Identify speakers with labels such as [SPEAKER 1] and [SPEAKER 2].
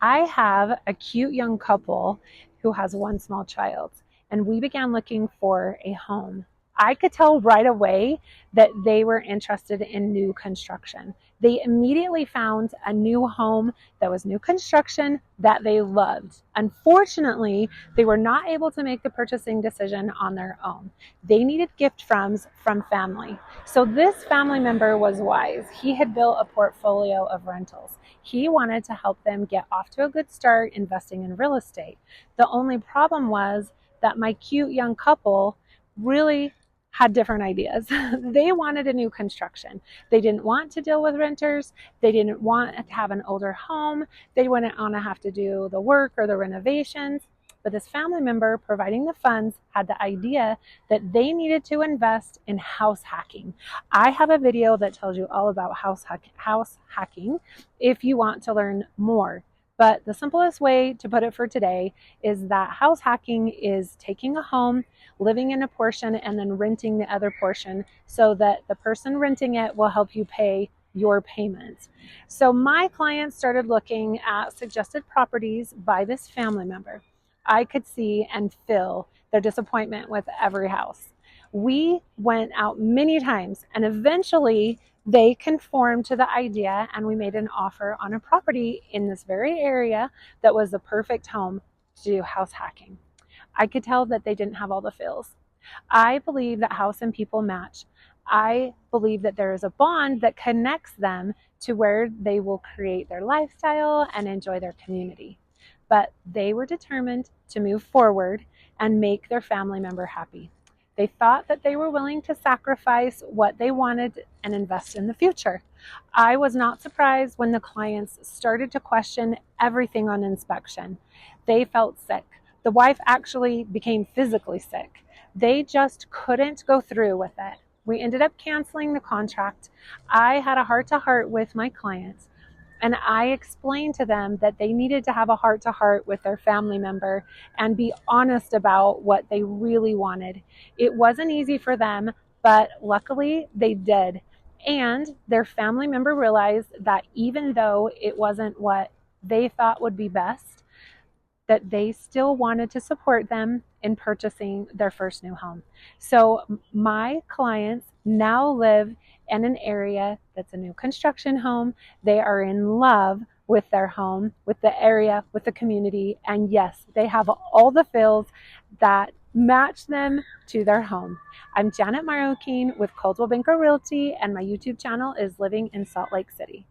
[SPEAKER 1] I have a cute young couple who has one small child, and we began looking for a home. I could tell right away that they were interested in new construction. They immediately found a new home that was new construction that they loved. Unfortunately, they were not able to make the purchasing decision on their own. They needed gift from family. So this family member was wise. He had built a portfolio of rentals. He wanted to help them get off to a good start investing in real estate. The only problem was that my cute young couple really had different ideas. They wanted a new construction. They didn't want to deal with renters. They didn't want to have an older home. They wouldn't want to have to do the work or the renovations. But this family member providing the funds had the idea that they needed to invest in house hacking. I have a video that tells you all about house hacking if you want to learn more. But the simplest way to put it for today is that house hacking is taking a home, living in a portion, and then renting the other portion so that the person renting it will help you pay your payments. So my clients started looking at suggested properties by this family member. I could see and feel their disappointment with every house. We went out many times and eventually they conformed to the idea and we made an offer on a property in this very area that was the perfect home to do house hacking. I could tell that they didn't have all the feels. I believe that house and people match. I believe that there is a bond that connects them to where they will create their lifestyle and enjoy their community. But they were determined to move forward and make their family member happy. They thought that they were willing to sacrifice what they wanted and invest in the future. I was not surprised when the clients started to question everything on inspection. They felt sick. The wife actually became physically sick. They just couldn't go through with it. We ended up canceling the contract. I had a heart-to-heart with my clients. And I explained to them that they needed to have a heart-to-heart with their family member and be honest about what they really wanted. It wasn't easy for them, but luckily they did. And their family member realized that even though it wasn't what they thought would be best, that they still wanted to support them in purchasing their first new home. So my clients now live in an area that's a new construction home. They are in love with their home, with the area, with the community, and yes, they have all the feels that match them to their home. I'm Janet Marroquin with Coldwell Banker Realty, and my YouTube channel is Living in Salt Lake City.